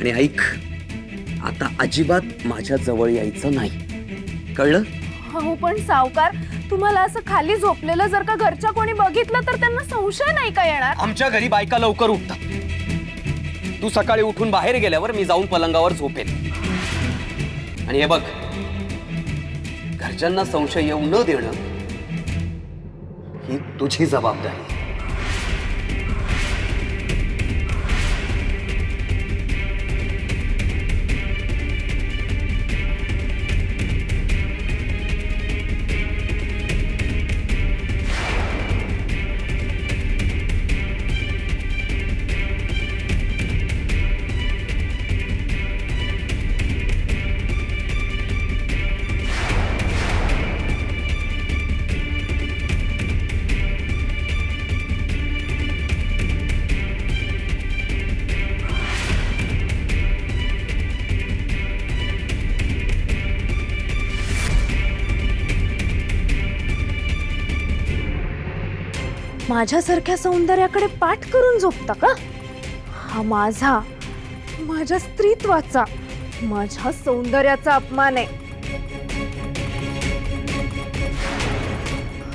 आणि ऐक, आता अजिबात माझ्या जवळ यायचं नाही, कळलं? हो पण सावकार, तुम्हाला असं खाली झोपलेलं जर का घरच्या कोणी बघितलं तर त्यांना संशय नाही का येणार? आमच्या घरी बायका लवकर उठतात. तू सकाळी उठून बाहेर गेल्यावर मी जाऊन पलंगावर झोपेन. आणि हे बघ, घरच्यांना संशय येऊ न देणं ही तुझी जबाबदारी. माझ्यासारख्या सौंदर्याकडे पाठ करून झोपता का? हा माझ्या स्त्रीत्वाचा, माझ्या सौंदर्याचा अपमान आहे.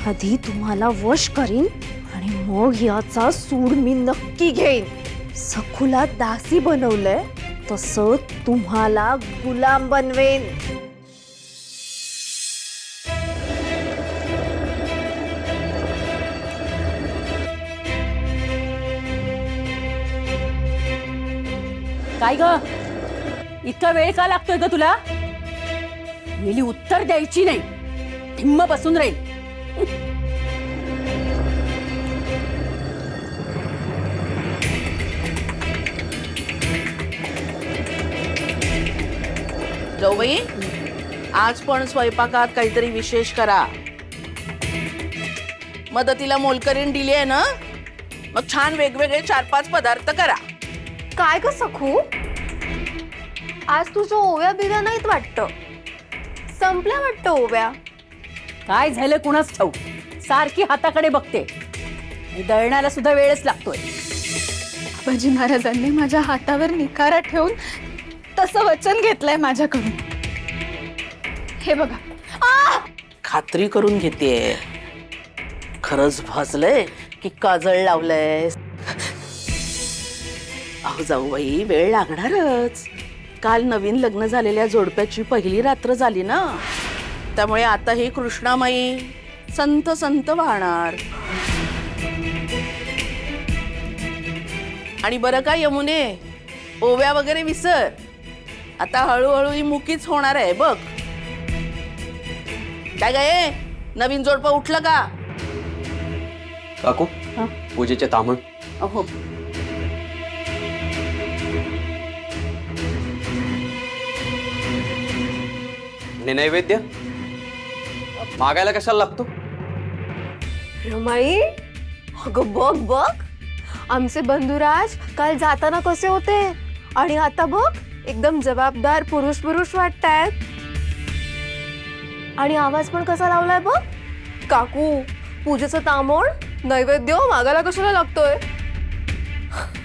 आधी तुम्हाला वश करीन आणि मग याचा सूड मी नक्की घेईन. सखूला दासी बनवलंय तसं तुम्हाला गुलाम बनवेन. काय ग, इतका वेळ का लागतोय ग तुला? मिली उत्तर द्यायची नाही, ढिम्म बसून राहील. जाऊबाई, आज पण स्वयंपाकात काहीतरी विशेष करा. मदतीला मोलकरीण दिली आहे ना, मग छान वेगवेगळे 4-5 पदार्थ करा. काय ग सखू, आज तुझ्या ओव्या बिव्या नाहीत वाटतं, संपल्या वाटतं ओव्या. काय झालं कुणाच ठाऊक, सारखी हाताकडे बघते. दळणाला सुद्धा वेळच लागतोय. बाबाजी महाराजांनी माझ्या हातावर निखारा ठेवून तसं वचन घेतलंय माझ्याकडून. हे बघा, खात्री करून घेते, खरंच भाजलंय की काजळ लावलंय? अहो जाऊबाई, वेळ लागणारच. काल नवीन लग्न झालेल्या जोडप्याची पहिली रात्र झाली ना, त्यामुळे आता ही कृष्णामाई संत संत वाहणार. आणि बरं का यमुने, ओव्या वगैरे विसर. आता हळूहळू ही मुकीच होणार आहे बघ. काय गे, नवीन जोडपं उठलं का? काकू, पूजेचे तांबूळ. अहो, आणि नैवेद्य मागायला कशाला लागतो? रमाई, अगं बघ बघ, आमचे बंधुराज काल जाताना कसे होते आणि आता बघ एकदम जबाबदार पुरुष वाटतायत. आणि आवाज पण कसा लावलाय बघ. काकू, पूजेचं तांबूळ नैवेद्य मागायला कशाला लागतोय?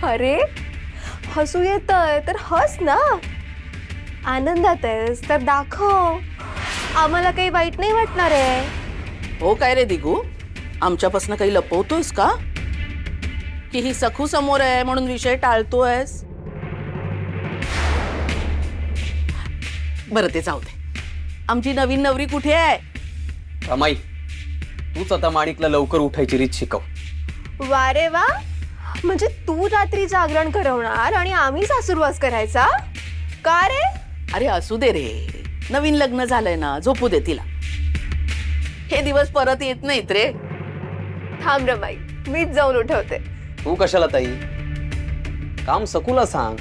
अरे हसू येतंय तर हस ना, आनंदात आहेस तर दाखव, आम्हाला काही वाईट नाही वाटणार आहे. हो काय रे दिगू, आमच्यापासून काही लपवतोयस का? की ही सखू समोर आहे म्हणून विषय टाळतोयस? बरं ते जाऊ दे, आमची नवीन नवरी कुठे आहे? रमाई, तूच आता माणिकला लवकर उठायची रीत शिकव. वा रे वा, म्हणजे तू रात्री जागरण करवणार आणि आम्ही सासूरवास करायचा का रे? अरे असू दे रे, नवीन लग्न झालंय ना, झोपू दे तिला. हे दिवस परत येत नाहीत रे. थांब रमाई, मीच जाऊन उठवते. तू कशाला ताई, काम सकूला सांग.